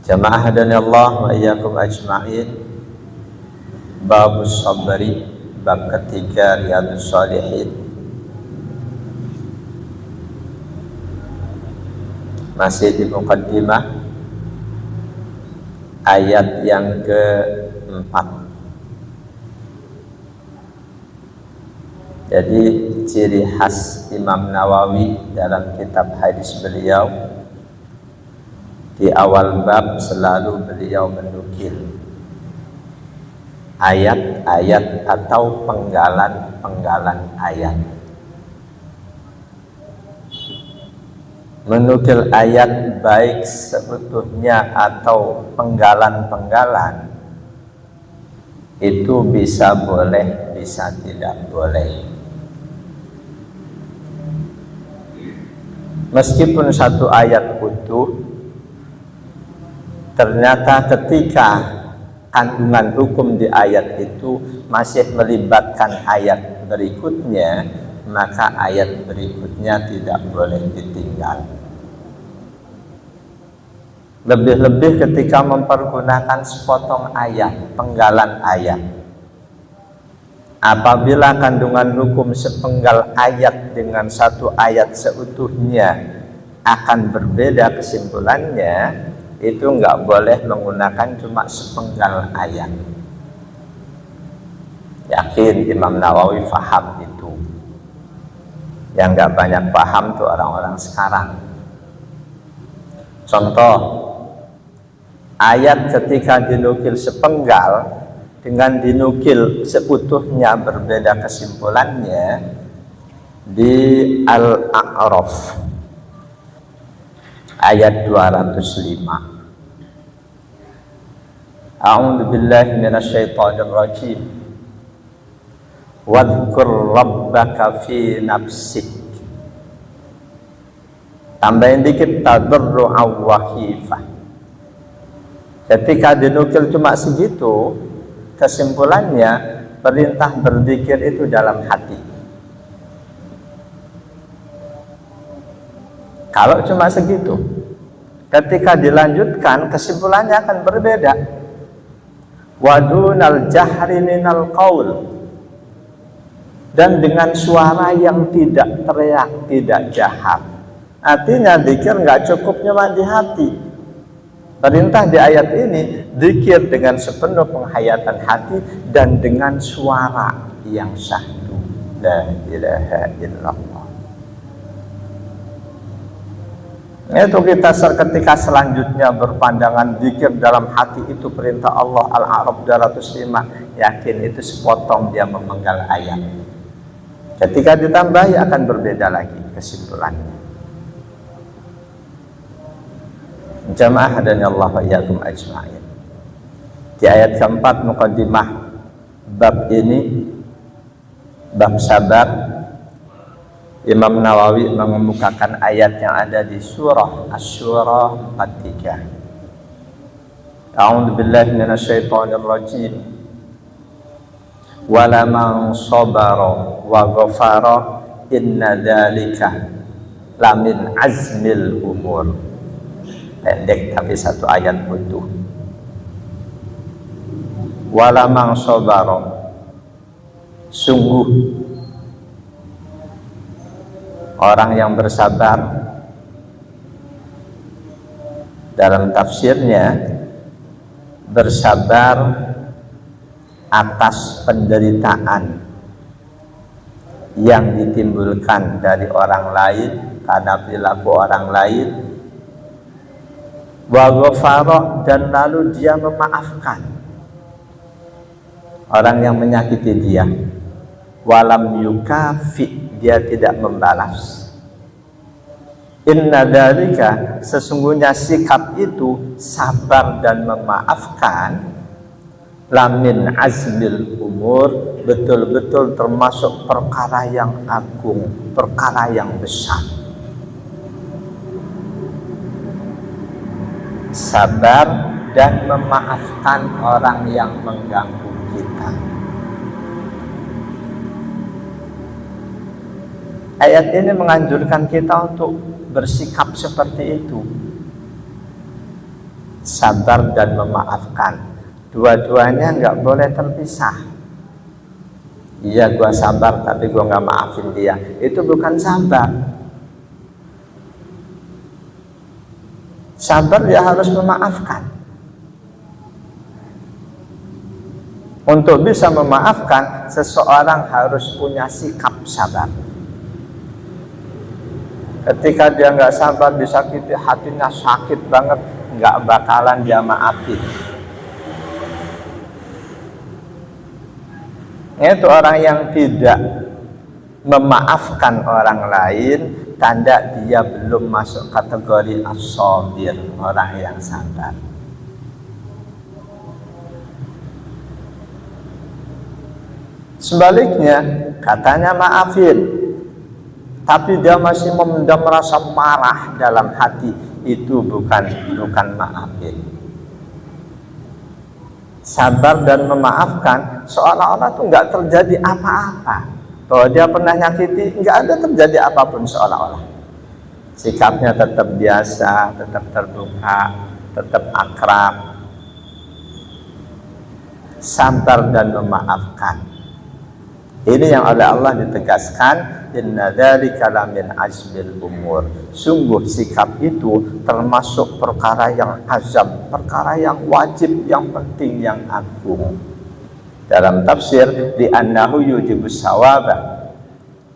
Jamaah hadani Allah wa iyyakum ajma'in. Babus sabri, bab ketiga Riyadhus Shalihin. Masih di muqaddimah ayat yang keempat. Jadi ciri khas Imam Nawawi dalam kitab hadis beliau, di awal bab selalu beliau menukil ayat-ayat atau penggalan-penggalan ayat. Menukil ayat baik seutuhnya atau penggalan-penggalan itu bisa boleh, bisa tidak boleh. Meskipun satu ayat utuh, ternyata ketika kandungan hukum di ayat itu masih melibatkan ayat berikutnya, maka ayat berikutnya tidak boleh ditinggal. Lebih-lebih ketika mempergunakan sepotong ayat, penggalan ayat. Apabila kandungan hukum sepenggal ayat dengan satu ayat seutuhnya akan berbeda kesimpulannya, itu nggak boleh menggunakan cuma sepenggal ayat. Yakin Imam Nawawi faham itu. Yang nggak banyak paham tuh orang-orang sekarang. Contoh, ayat ketika dinukil sepenggal dengan dinukil seutuhnya berbeda kesimpulannya di Al-A'raf ayat 205. A'udzu billahi minasyaitonir rajim. Wadhkur rabbaka fi nafsik. Tambahin dikit tadarru'an wa khifah. Ketika dinukil cuma segitu, kesimpulannya perintah berzikir itu dalam hati. Kalau cuma segitu, ketika dilanjutkan kesimpulannya akan berbeda. Wadunal jahri minal qaul, dan dengan suara yang tidak teriak, tidak jahat. Artinya zikir nggak cukup cuma di hati. Perintah di ayat ini zikir dengan sepenuh penghayatan hati dan dengan suara yang syahdu. La ilaha illallah. Itu kita ketika selanjutnya berpandangan zikir dalam hati itu perintah Allah, Al-A'raf 205, yakin itu sepotong dia memenggal ayat. Ketika ditambahi akan berbeda lagi kesimpulannya. Jamaah hadani Allah wa iyyakum ajma'in. Di ayat keempat muqaddimah bab ini, bab sabar, Imam Nawawi mengemukakan ayat yang ada di surah Asy-Syura 43. A'udzu billahi minasyaitonir rajim. Wala man sabara wa ghafara inna dzalika lamin azmil umur. Pendek tapi satu ayat utuh. Wala man sabara, sungguh orang yang bersabar, dalam tafsirnya bersabar atas penderitaan yang ditimbulkan dari orang lain karena perilaku orang lain, wa ghafara, dan lalu dia memaafkan orang yang menyakiti dia, walam yukafi, dia tidak membalas. Inna dzalika, sesungguhnya sikap itu, sabar dan memaafkan, lamin azmil umur, betul-betul termasuk perkara yang agung, perkara yang besar. Sabar dan memaafkan orang yang mengganggu kita. Ayat ini menganjurkan kita untuk bersikap seperti itu. sabar dan memaafkan. Dua-duanya nggak boleh terpisah. Iya, gua sabar tapi gua nggak maafin dia, itu bukan sabar. Sabar ya harus memaafkan. Untuk bisa memaafkan, seseorang harus punya sikap sabar. Ketika dia nggak sabar, disakiti, hatinya sakit banget, nggak bakalan dia maafin. Itu orang yang tidak memaafkan orang lain, tanda dia belum masuk kategori as-sabir, orang yang sabar. Sebaliknya, katanya maafin, tapi dia masih memendam rasa marah dalam hati, itu bukan maafin. Sabar dan memaafkan seolah-olah tuh nggak terjadi apa-apa. Bahwa dia pernah nyakiti, nggak ada terjadi apapun seolah-olah. Sikapnya tetap biasa, tetap terbuka, tetap akrab. Sabar dan memaafkan. Ini yang oleh Allah ditegaskan, inna dzalika lamin azmil umur. Sungguh sikap itu termasuk perkara yang azam, perkara yang wajib, yang penting, yang agung. Dalam tafsir, di annahu yujibus sawaba,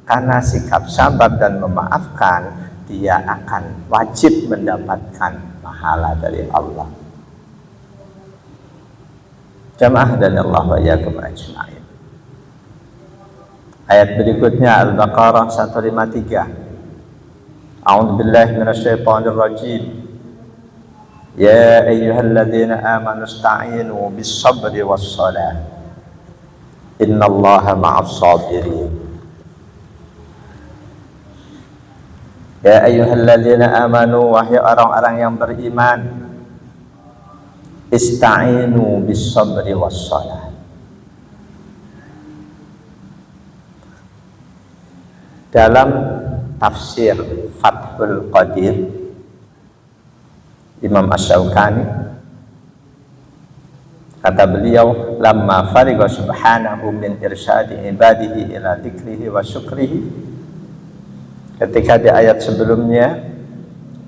karena sikap sabar dan memaafkan, dia akan wajib mendapatkan pahala dari Allah. Jamaah dan Allah wa iyyakum ajma'in. Ayat berikutnya Al-Baqarah 153. A'udzu billahi minasyaitonir rajim. Ya ayyuhalladzina amanu ista'inu bis-sabri was-salah. Innallaha ma'as sabirin. Ya ayyuhalladzina amanu, wahai orang-orang yang beriman, ista'inu bis-sabri was-salah. Dalam tafsir Fathul Qadir Imam Asy-Syaukani, kata beliau, lamma fariqa subhanahu min irsyadi ibadihi ila dzikrihi wa syukrihi, ketika di ayat sebelumnya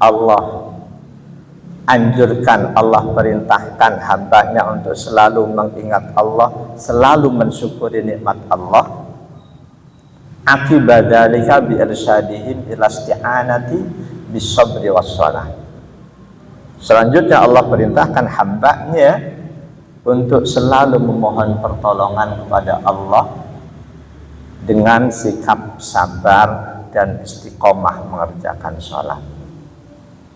Allah anjurkan, Allah perintahkan hambanya untuk selalu mengingat Allah, selalu mensyukuri nikmat Allah. Akibat dzalika bi irsyadihim ila isti'anati bis sabri was shalah. Selanjutnya Allah perintahkan hambanya untuk selalu memohon pertolongan kepada Allah dengan sikap sabar dan istiqomah mengerjakan sholat.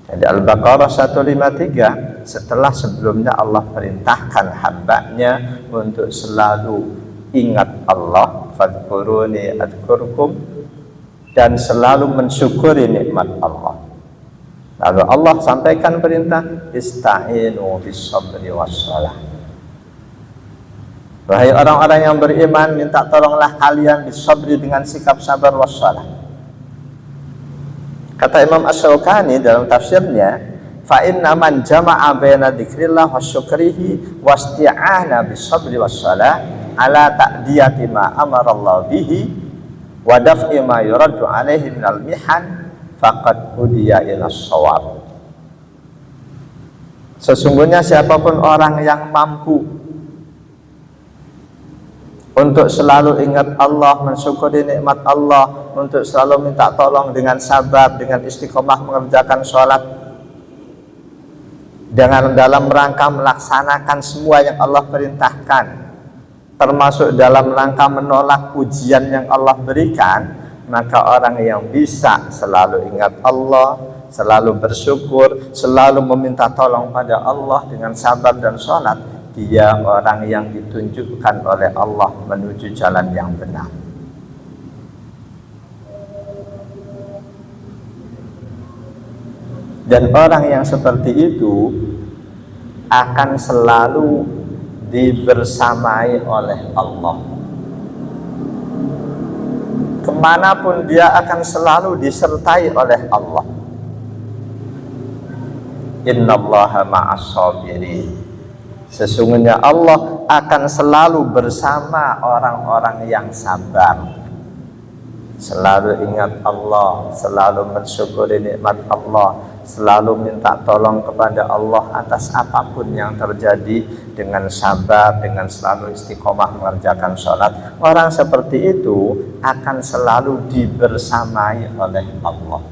Jadi Al-Baqarah 153, setelah sebelumnya Allah perintahkan hambanya untuk selalu ingat Allah, fadhkuruni adzkurkum, dan selalu mensyukuri nikmat Allah. Lalu Allah sampaikan perintah, ista'inu bis-sabri was-shalah. Wahai orang-orang yang beriman, minta tolonglah kalian bis-sabri, dengan sikap sabar, was-shalah. Kata Imam Asy-Syaukani dalam tafsirnya, fa inna man jama'a baina dzikrillah wa syukrihi wasti'ana bis-sabri was-shalah ala ta'diyati ma amara Allah bihi wa daf'i ma yuraddu alaihi minal mihan faqad hudiya ila shawab. Sesungguhnya siapapun orang yang mampu untuk selalu ingat Allah, mensyukuri nikmat Allah, untuk selalu minta tolong dengan sabar, dengan istiqomah mengerjakan sholat, dengan dalam rangka melaksanakan semua yang Allah perintahkan, termasuk dalam rangka menolak ujian yang Allah berikan, maka orang yang bisa selalu ingat Allah, selalu bersyukur, selalu meminta tolong pada Allah dengan sabar dan sholat, dia orang yang ditunjukkan oleh Allah menuju jalan yang benar. Dan orang yang seperti itu akan selalu dibersamai oleh Allah. Kemanapun dia akan selalu disertai oleh Allah. innallaha ma'as sabirin. Sesungguhnya Allah akan selalu bersama orang-orang yang sabar. Selalu ingat Allah, selalu mensyukuri nikmat Allah, selalu minta tolong kepada Allah atas apapun yang terjadi, dengan sabar, dengan selalu istiqomah mengerjakan sholat. Orang seperti itu akan selalu dibersamai oleh Allah.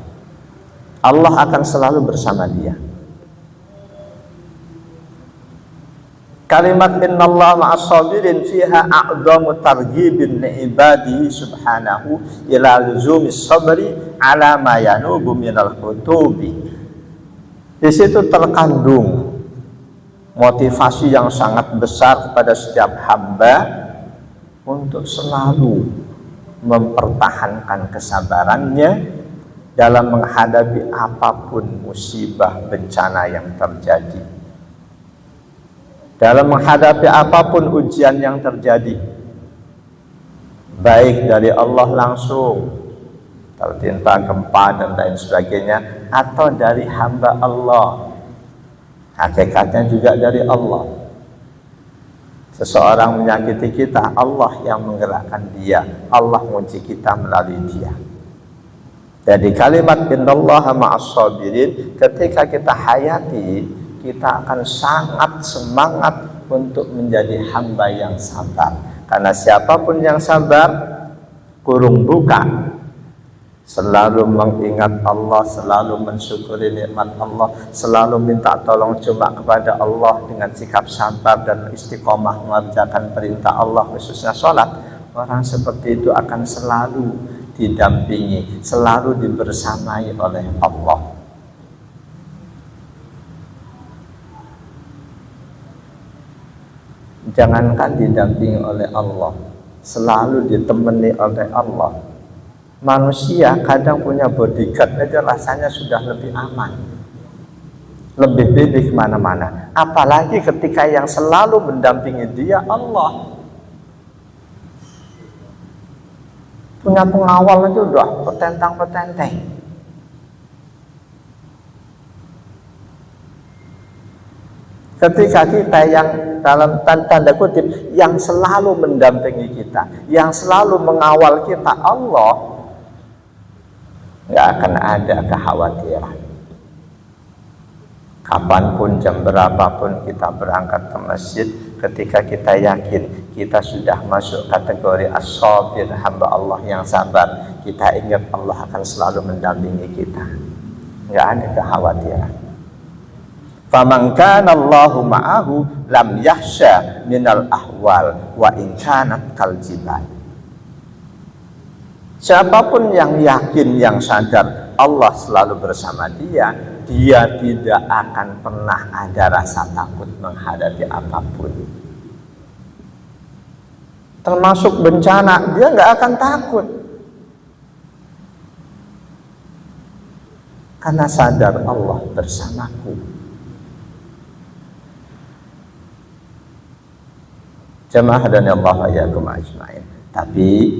Allah akan selalu bersama dia. Kalimat innallaha ma'as sabirin fiha a'dhamu targhibin ibadihi subhanahu ila luzumis sabri ala ma yanubu minal khutubi. Di situ terkandung motivasi yang sangat besar kepada setiap hamba untuk selalu mempertahankan kesabarannya dalam menghadapi apapun musibah bencana yang terjadi, dalam menghadapi apapun ujian yang terjadi, baik dari Allah langsung tertimpa gempa dan lain sebagainya, atau dari hamba Allah, hakikatnya juga dari Allah. Seseorang menyakiti kita, Allah yang menggerakkan dia, Allah menguji kita melalui dia. Jadi kalimat innallaha ma'as sabirin, ketika kita hayati, kita akan sangat semangat untuk menjadi hamba yang sabar. Karena siapapun yang sabar, kurung buka, selalu mengingat Allah, selalu mensyukuri nikmat Allah, selalu minta tolong cuma kepada Allah dengan sikap sabar dan istiqomah mengerjakan perintah Allah, khususnya sholat, orang seperti itu akan selalu didampingi, selalu dibersamai oleh Allah. Jangankan didampingi oleh Allah, selalu ditemani oleh Allah. Manusia kadang punya bodyguard aja rasanya sudah lebih aman, lebih pede kemana-mana. Apalagi ketika yang selalu mendampingi dia Allah. Punya pengawal itu udah petentang-petenteng. Ketika kita yang dalam tanda kutip yang selalu mendampingi kita, yang selalu mengawal kita Allah, nggak akan ada kekhawatiran. Kapanpun, jam berapapun kita berangkat ke masjid, ketika kita yakin kita sudah masuk kategori as-sabir, hamba Allah yang sabar, kita ingat Allah akan selalu mendampingi kita, nggak ada kekhawatiran. Faman kana Allahu ma'ahu lam yakhsha minal ahwal wa in kanat kal jibal. Siapapun yang yakin, yang sadar Allah selalu bersama dia, dia tidak akan pernah ada rasa takut menghadapi apapun. Termasuk bencana, dia nggak akan takut. Karena sadar Allah bersamaku. Jamaah dan Allah yakum ajmain. Tapi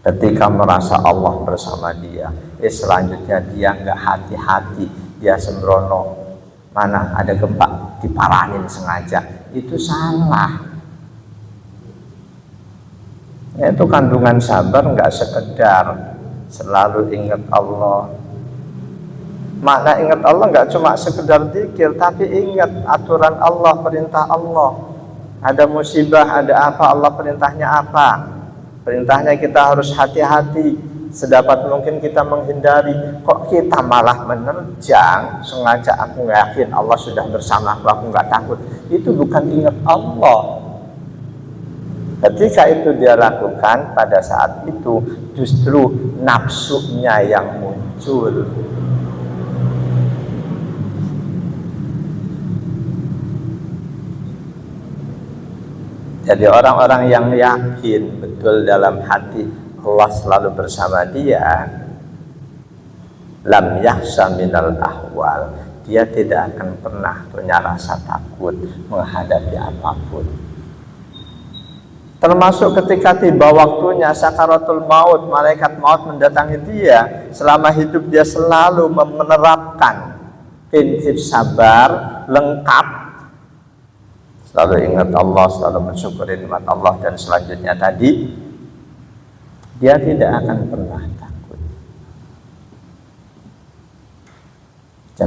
ketika merasa Allah bersama dia, selanjutnya dia nggak hati-hati, dia sembrono, mana ada gempa diparanin sengaja, itu salah. Itu kandungan sabar, nggak sekedar selalu ingat Allah. Makna ingat Allah nggak cuma sekedar zikir, tapi ingat aturan Allah, perintah Allah. Ada musibah, ada apa, Allah perintahnya apa? Perintahnya kita harus hati-hati, sedapat mungkin kita menghindari. Kok kita malah menerjang, sengaja aku yakin Allah sudah bersama aku nggak takut. Itu bukan ingat Allah. Ketika itu dia lakukan, pada saat itu justru nafsunya yang muncul. Jadi orang-orang yang yakin betul dalam hati Allah selalu bersama dia, lam yakhsha minal ahwal, dia tidak akan pernah punya rasa takut menghadapi apapun. Termasuk ketika tiba waktunya sakaratul maut, malaikat maut mendatangi dia, selama hidup dia selalu menerapkan intip sabar, lengkap, selalu ingat Allah, selalu mensyukuri nikmat Allah, dan selanjutnya tadi dia tidak akan pernah